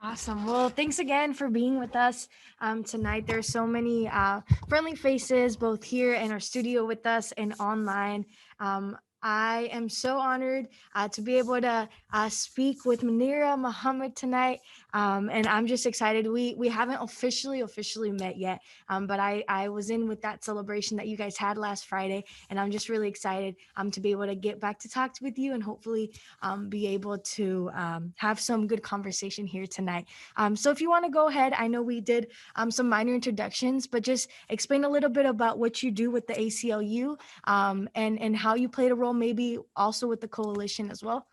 Awesome. Well, thanks again for being with us tonight. There are so many friendly faces, both here in our studio with us and online. I am so honored to be able to speak with Munira Muhammad tonight, and I'm just excited. We haven't officially met yet, but I was in with that celebration that you guys had last Friday, and I'm just really excited to be able to get back to talk with you and hopefully be able to have some good conversation here tonight. So if you want to go ahead, I know we did some minor introductions, but just explain a little bit about what you do with the ACLU and how you played a role maybe also with the coalition as well.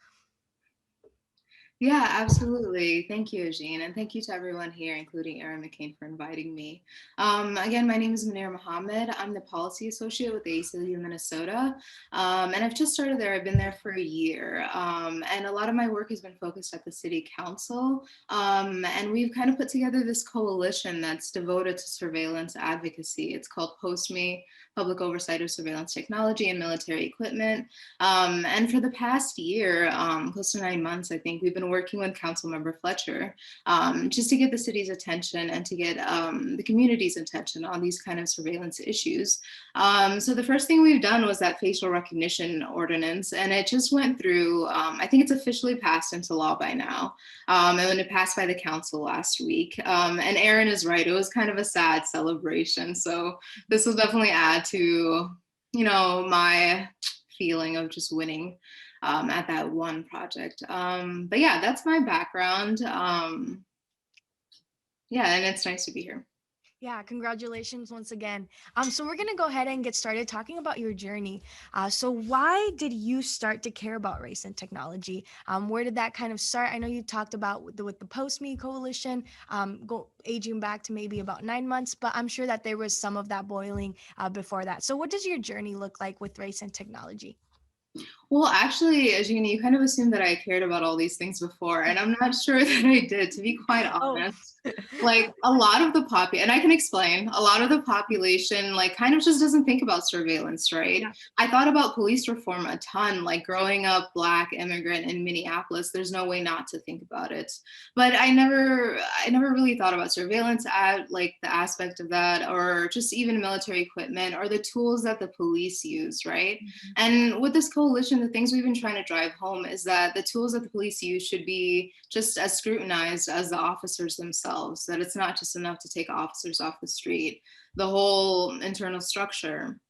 Yeah, absolutely. Thank you, Eugene. And thank you to everyone here, including Erin McCain, for inviting me. Again, my name is Munir Muhammad. I'm the policy associate with the ACLU Minnesota. And I've just started there. I've been there for a year. And a lot of my work has been focused at the city council. And we've kind of put together this coalition that's devoted to surveillance advocacy. It's called PostMe, Public Oversight of Surveillance Technology and Military Equipment. And for the past year, close to 9 months, I think, we've been working with Councilmember Fletcher just to get the city's attention and to get the community's attention on these kind of surveillance issues. So the first thing we've done was that facial recognition ordinance, and it just went through, I think it's officially passed into law by now. And then it passed by the council last week. And Erin is right, it was kind of a sad celebration. So this will definitely add to, my feeling of just winning at that one project. But yeah, that's my background. Yeah, and it's nice to be here. Yeah, congratulations once again. So we're gonna go ahead and get started talking about your journey. So why did you start to care about race and technology? Where did that kind of start? I know you talked about with the PostMe coalition, aging back to maybe about 9 months, but I'm sure that there was some of that boiling before that. So what does your journey look like with race and technology? Well, actually, Ajini, you kind of assumed that I cared about all these things before, and I'm not sure that I did, to be quite Oh, honest. Like a lot of the and I can explain, a lot of the population like kind of just doesn't think about surveillance, right? yeah. I thought about police reform a ton, like growing up Black immigrant in Minneapolis, there's no way not to think about it. But I never really thought about surveillance at like the aspect of that, or just even military equipment or the tools that the police use, right? Mhm. And with this coalition, the things we've been trying to drive home is that the tools that the police use should be just as scrutinized as the officers themselves, that it's not just enough to take officers off the street. The whole internal structure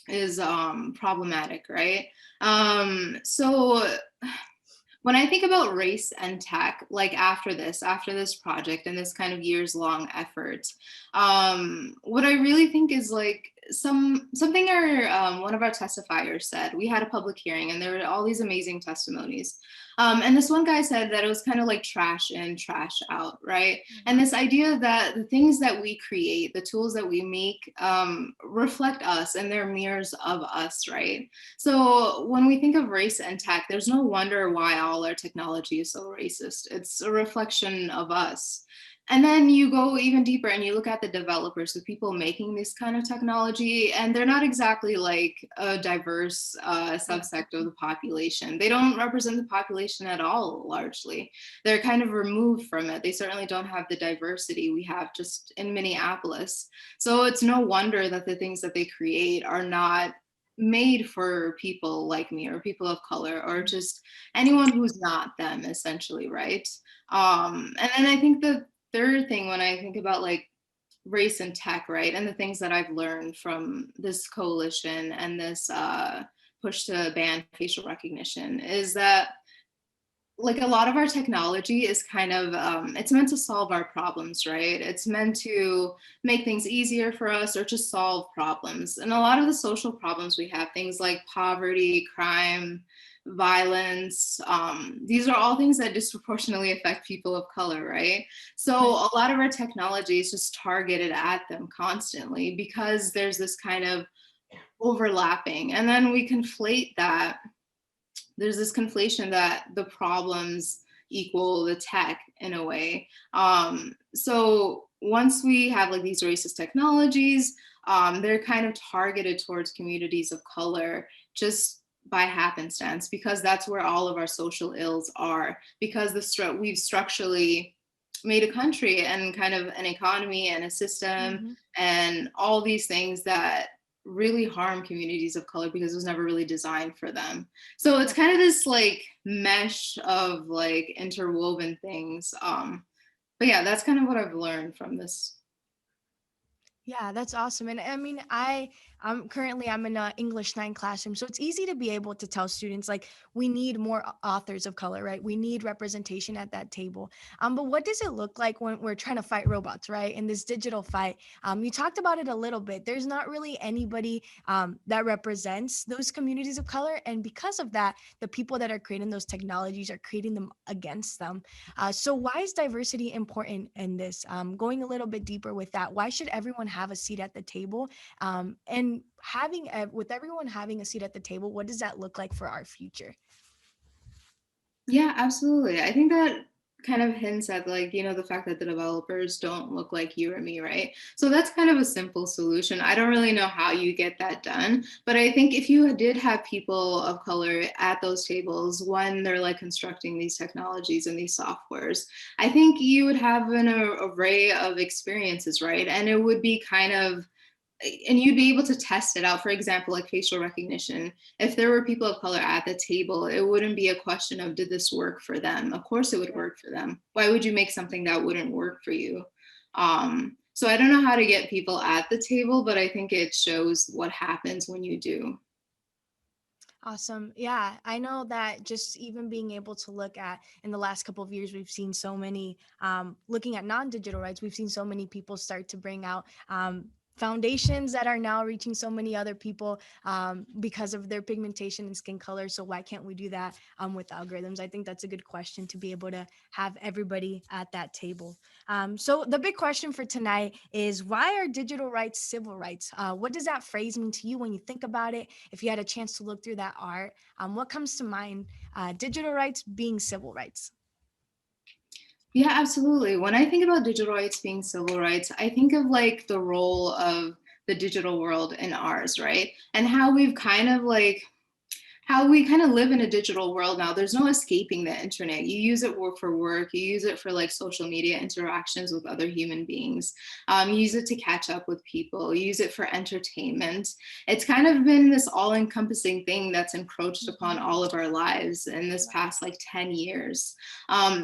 is problematic, right? So when I think about race and tech, like after this project and this kind of years long effort, what I really think is like something our one of our testifiers said. We had a public hearing and there were all these amazing testimonies. And this one guy said that it was kind of like trash in, trash out, right? And this idea that the things that we create, the tools that we make, reflect us and they're mirrors of us, right? So when we think of race and tech, there's no wonder why all our technology is so racist. It's a reflection of us. And then you go even deeper and you look at the developers, the people making this kind of technology, and they're not exactly like a diverse subsect of the population. They don't represent the population at all, largely. They're kind of removed from it. They certainly don't have the diversity we have just in Minneapolis. So it's no wonder that the things that they create are not made for people like me or people of color or just anyone who's not them, essentially, right? And then I think the third thing when I think about like race and tech, right, and the things that I've learned from this coalition and this push to ban facial recognition is that like a lot of our technology is kind of it's meant to solve our problems, right? It's meant to make things easier for us or just solve problems. And a lot of the social problems we have, things like poverty, crime, violence, these are all things that disproportionately affect people of color, right? So a lot of our technology is just targeted at them constantly because there's this kind of overlapping, and then we conflate that. There's this conflation that the problems equal the tech in a way. So once we have like these racist technologies, they're kind of targeted towards communities of color just by happenstance, because that's where all of our social ills are, because we've structurally made a country and kind of an economy and a system Hmm. and all these things that really harm communities of color because it was never really designed for them. So it's Yeah. kind of this like mesh of like interwoven things. But yeah, that's kind of what I've learned from this. Yeah, that's awesome. And I mean, I'm in a English 9 classroom, so it's easy to be able to tell students like we need more authors of color, right? We need representation at that table. But what does it look like when we're trying to fight robots, right? In this digital fight, you talked about it a little bit. There's not really anybody that represents those communities of color, and because of that, the people that are creating those technologies are creating them against them. So why is diversity important in this? Going a little bit deeper with that, why should everyone have a seat at the table? And with everyone having a seat at the table, what does that look like for our future? Yeah, absolutely. I think that kind of hints at like, the fact that the developers don't look like you or me, right? So that's kind of a simple solution. I don't really know how you get that done, but I think if you did have people of color at those tables when they're like constructing these technologies and these softwares, I think you would have an array of experiences, right? And it would be kind of and you'd be able to test it out. For example, like facial recognition. If there were people of color at the table, it wouldn't be a question of did this work for them? Of course it would Yeah. work for them. Why would you make something that wouldn't work for you? So I don't know how to get people at the table, but I think it shows what happens when you do. Awesome. Yeah, I know that just even being able to look at in the last couple of years, we've seen so many, looking at non digital rights, we've seen so many people start to bring out foundations that are now reaching so many other people because of their pigmentation and skin color. So, why can't we do that with algorithms? I think that's a good question to be able to have everybody at that table. So, the big question for tonight is why are digital rights civil rights? What does that phrase mean to you when you think about it? If you had a chance to look through that art, what comes to mind? Digital rights being civil rights. Yeah, absolutely. When I think about digital rights being civil rights, I think of like the role of the digital world in ours, right? And how we kind of live in a digital world now. There's no escaping the internet. You use it for work. You use it for like social media interactions with other human beings. You use it to catch up with people. You use it for entertainment. It's kind of been this all-encompassing thing that's encroached upon Mhm. all of our lives in this Yeah. past like 10 years.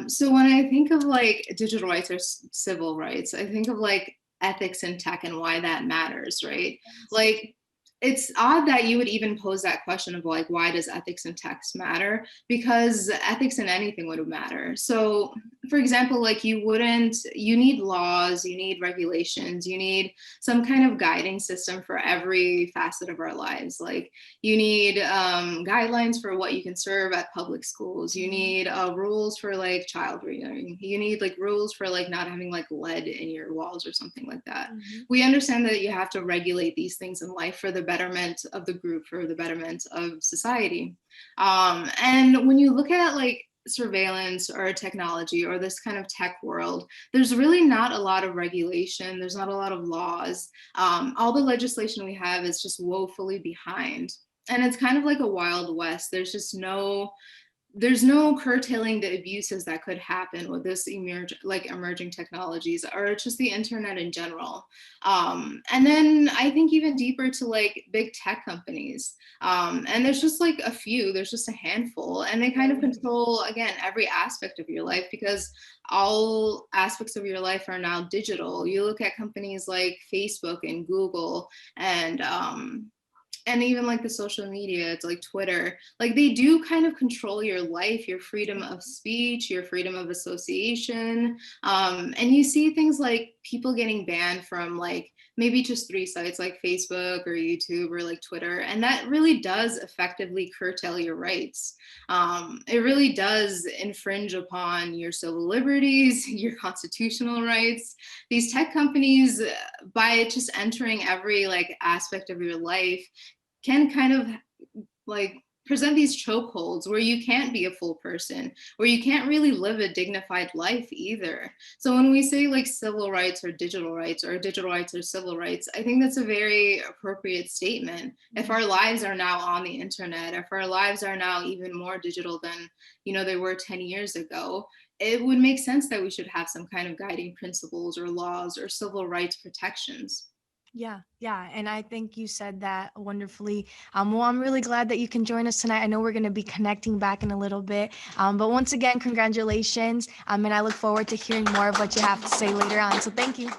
So when I think of like digital rights or civil rights, I think of like ethics in tech and why that matters, right? Yes. Like it's odd that you would even pose that question of like why does ethics in text matter, because ethics in anything would matter. So for example, like you need laws, you need regulations, you need some kind of guiding system for every facet of our lives. Like you need guidelines for what you can serve at public schools, you Mhm. need rules for like child rearing, you need like rules for like not having like lead in your walls or something like that. Mhm. We understand that you have to regulate these things in life for the betterment of the group, for the betterment of society. And when you look at like surveillance or technology or this kind of tech world, there's really not a lot of regulation. There's not a lot of laws. All the legislation we have is just woefully behind. And it's kind of like a wild west. There's no curtailing the abuses that could happen with this emerging technologies or just the internet in general. And then I think even deeper to like big tech companies. And there's just like there's just a handful, and they kind of Right. control, again, every aspect of your life because all aspects of your life are now digital. You look at companies like Facebook and Google and even like the social media, it's like Twitter, like they do kind of control your life, your freedom of speech, your freedom of association. And you see things like people getting banned from like maybe just three sites like Facebook or YouTube or like Twitter, and that really does effectively curtail your rights. It really does infringe upon your civil liberties, your constitutional rights. These tech companies, by just entering every like aspect of your life, can kind of like present these chokeholds where you can't be a full person, where you can't really live a dignified life either. So when we say like civil rights or digital rights, or digital rights or civil rights, I think that's a very appropriate statement. If our lives are now on the internet, if our lives are now even more digital than, they were 10 years ago, it would make sense that we should have some kind of guiding principles or laws or civil rights protections. Yeah, yeah. And I think you said that wonderfully. Well, I'm really glad that you can join us tonight. I know we're going to be connecting back in a little bit. But once again, congratulations. And I look forward to hearing more of what you have to say later on. So thank you.